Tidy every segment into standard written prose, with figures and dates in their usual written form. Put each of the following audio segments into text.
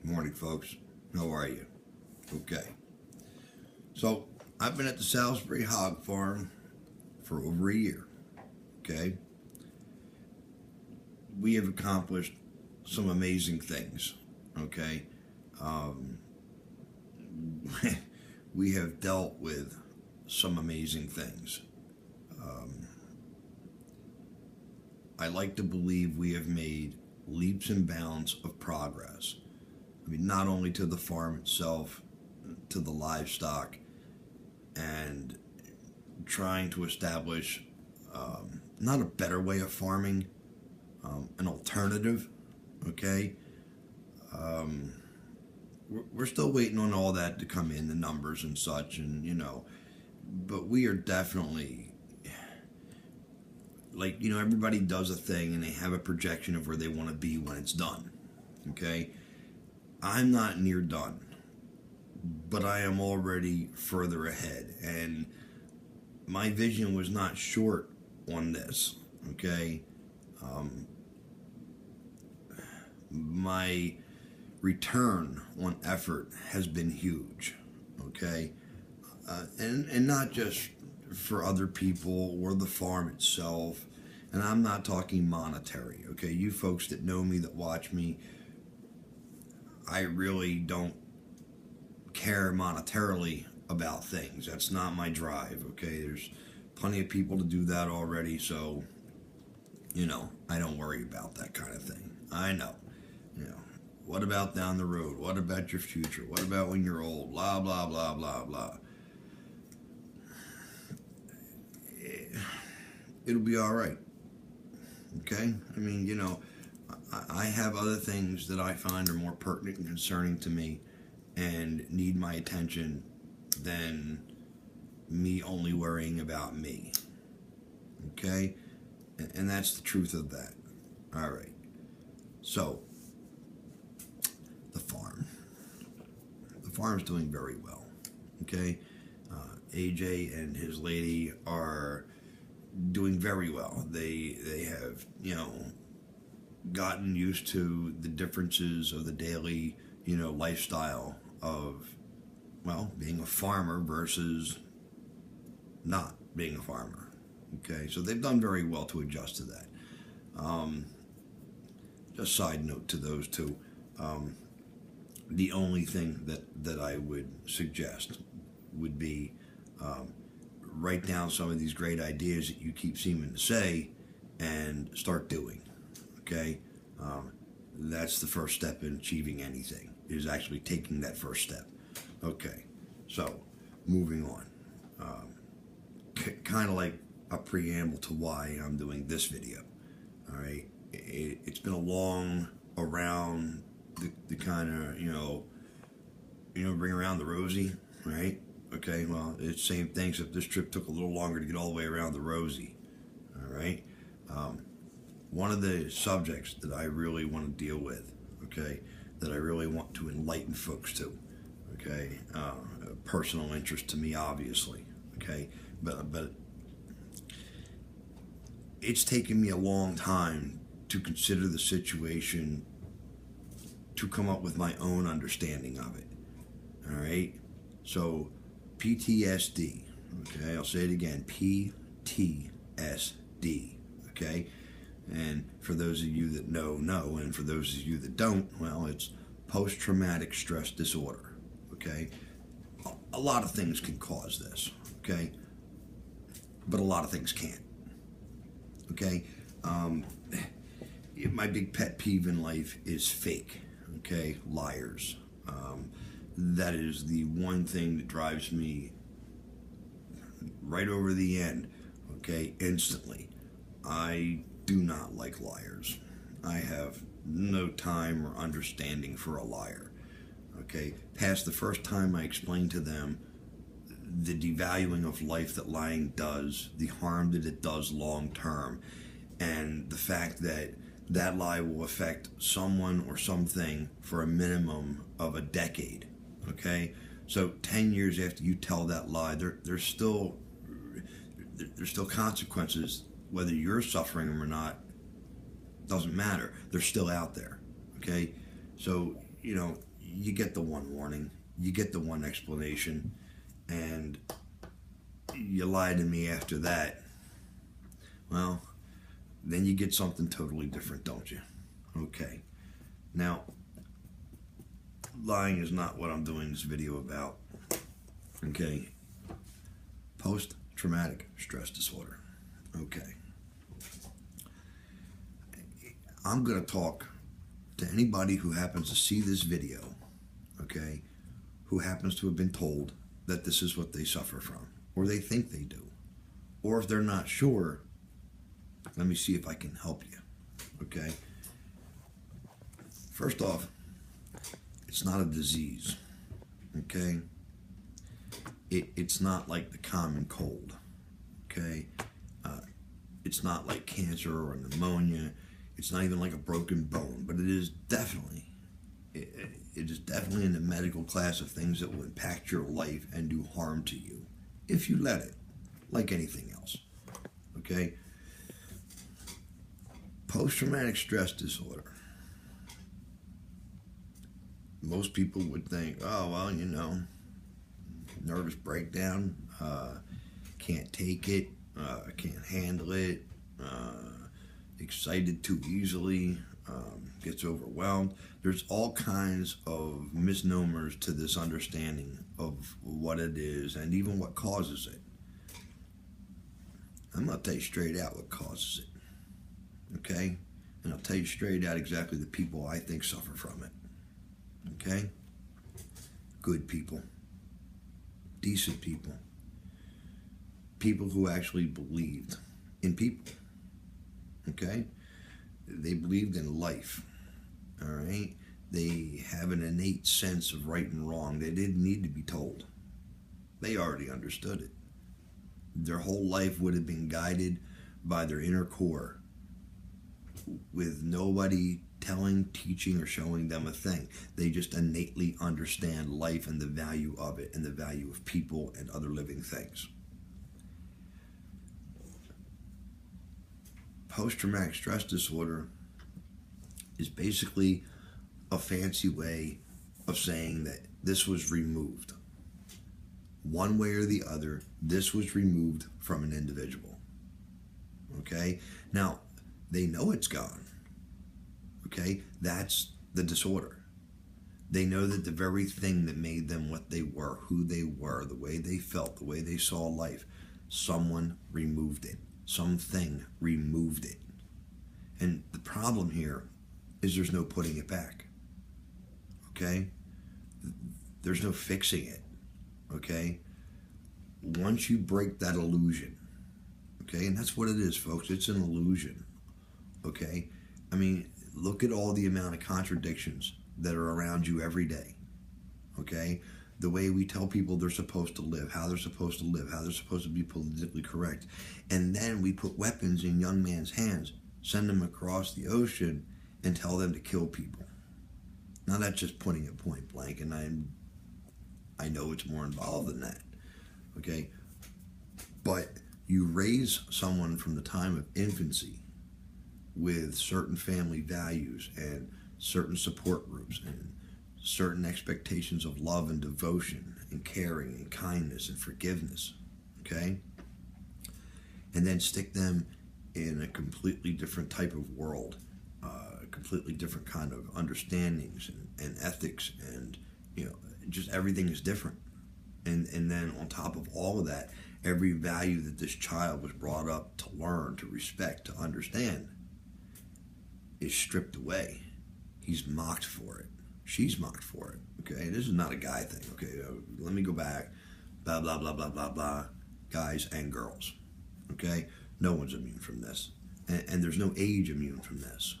Morning, folks. How are you? Okay. So, I've been at the Salisbury hog farm for over a year. Okay. We have accomplished some amazing things. Okay. We have dealt with some amazing things. I like to believe we have made leaps and bounds of progress. I mean, not only to the farm itself, to the livestock, and trying to establish not a better way of farming, an alternative, okay? We're still waiting on all that to come in, the numbers and such, and, but we are definitely, everybody does a thing and they have a projection of where they want to be when it's done, okay? I'm not near done, but I am already further ahead, and my vision was not short on this, okay? My return on effort has been huge, okay? And not just for other people or the farm itself, and I'm not talking monetary, okay? You folks that know me, that watch me, I really don't care monetarily about things. That's not my drive, okay? There's plenty of people to do that already, so, I don't worry about that kind of thing. I know. What about down the road? What about your future? What about when you're old? Blah, blah, blah, blah, blah. It'll be all right, okay? I mean, I have other things that I find are more pertinent and concerning to me and need my attention than me only worrying about me, okay? And that's the truth of that. All right. So, the farm's doing very well, okay? AJ and his lady are doing very well. They have, gotten used to the differences of the daily, lifestyle of, being a farmer versus not being a farmer. Okay, so they've done very well to adjust to that. Just side note to those two. The only thing that I would suggest would be write down some of these great ideas that you keep seeming to say and start doing. Okay? That's the first step in achieving anything, is actually taking that first step. Okay, so moving on. Kind of like a preamble to why I'm doing this video. All right, it's been a long around the kind of bring around the rosy, right? Okay, well, it's the same thing, except this trip took a little longer to get all the way around the rosy. All right. One of the subjects that I really want to deal with, okay, that I really want to enlighten folks to, okay, a personal interest to me, obviously, okay, but it's taken me a long time to consider the situation, to come up with my own understanding of it. All right, so PTSD, okay, I'll say it again, PTSD, okay. And for those of you that know, and for those of you that don't, well, it's post-traumatic stress disorder, okay? A lot of things can cause this, okay? But a lot of things can't, okay? My big pet peeve in life is fake, okay? Liars. That is the one thing that drives me right over the end, okay, instantly. I do not like liars. I have no time or understanding for a liar. Okay, past the first time I explained to them the devaluing of life that lying does, the harm that it does long term, and the fact that that lie will affect someone or something for a minimum of a decade. Okay, so 10 years after you tell that lie, there's still consequences. Whether you're suffering them or not, doesn't matter. They're still out there, okay? So, you get the one warning, you get the one explanation, and you lie to me after that, well, then you get something totally different, don't you? Okay. Now, lying is not what I'm doing this video about. Okay. Post-traumatic stress disorder. Okay. I'm going to talk to anybody who happens to see this video, okay, who happens to have been told that this is what they suffer from, or they think they do. Or if they're not sure, let me see if I can help you, okay? First off, it's not a disease, okay? It's not like the common cold, okay? It's not like cancer or pneumonia. It's not even like a broken bone, but it is definitely in the medical class of things that will impact your life and do harm to you if you let it, like anything else, okay? Post-traumatic stress disorder. Most people would think, oh, well, you know, nervous breakdown, can't take it, can't handle it, excited too easily, gets overwhelmed. There's all kinds of misnomers to this understanding of what it is and even what causes it. I'm going to tell you straight out what causes it, okay? And I'll tell you straight out exactly the people I think suffer from it, okay? Good people, decent people, people who actually believed in people, okay? They believed in life, all right? They have an innate sense of right and wrong. They didn't need to be told. They already understood it. Their whole life would have been guided by their inner core with nobody telling, teaching, or showing them a thing. They just innately understand life and the value of it and the value of people and other living things. Post-traumatic stress disorder is basically a fancy way of saying that this was removed. One way or the other, this was removed from an individual. Okay? Now, they know it's gone. Okay? That's the disorder. They know that the very thing that made them what they were, who they were, the way they felt, the way they saw life, someone removed it. Something removed it. And the problem here is there's no putting it back. Okay? There's no fixing it. Okay? Once you break that illusion, okay, and that's what it is, folks, it's an illusion. Okay? I mean, look at all the amount of contradictions that are around you every day. Okay? The way we tell people they're supposed to live, how they're supposed to live, how they're supposed to be politically correct. And then we put weapons in young man's hands, send them across the ocean, and tell them to kill people. Now that's just putting it point blank, and I know it's more involved than that. Okay? But you raise someone from the time of infancy with certain family values and certain support groups and certain expectations of love and devotion and caring and kindness and forgiveness, okay? And then stick them in a completely different type of world, completely different kind of understandings and ethics, and, you know, just everything is different. And then on top of all of that, every value that this child was brought up to learn, to respect, to understand is stripped away. He's mocked for it. She's mocked for it, okay? This is not a guy thing, okay? Let me go back, blah, blah, blah, blah, blah, blah, guys and girls, okay? No one's immune from this, and there's no age immune from this,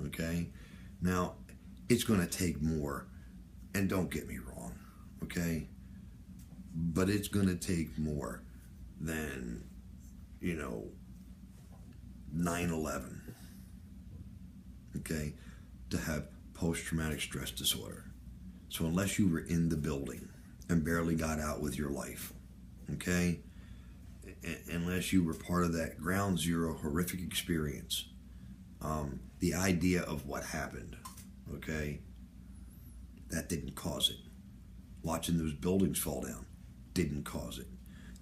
okay? Now, it's going to take more, and don't get me wrong, okay? But it's going to take more than, you know, 9/11, okay, to have post-traumatic stress disorder. So unless you were in the building and barely got out with your life, okay, unless you were part of that ground zero horrific experience, the idea of what happened, okay, That didn't cause it. Watching those buildings fall down didn't cause it.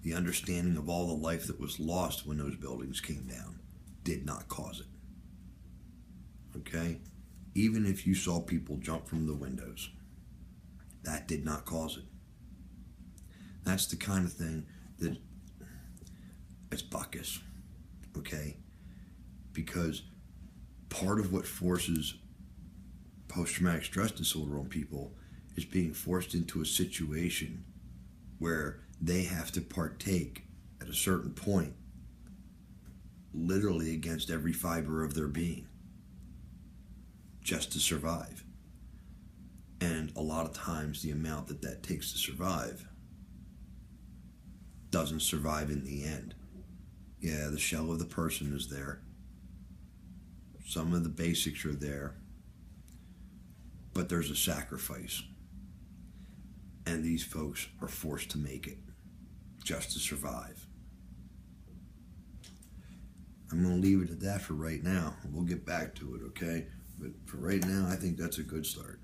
The understanding of all the life that was lost when those buildings came down did not cause it. Okay? Even if you saw people jump from the windows, that did not cause it. That's the kind of thing that it's buckus. Okay? Because part of what forces post-traumatic stress disorder on people is being forced into a situation where they have to partake at a certain point literally against every fiber of their being just to survive. And a lot of times the amount that takes to survive doesn't survive in the end. Yeah, the shell of the person is there. Some of the basics are there. But there's a sacrifice. And these folks are forced to make it just to survive. I'm going to leave it at that for right now. We'll get back to it, okay? But for right now, I think that's a good start.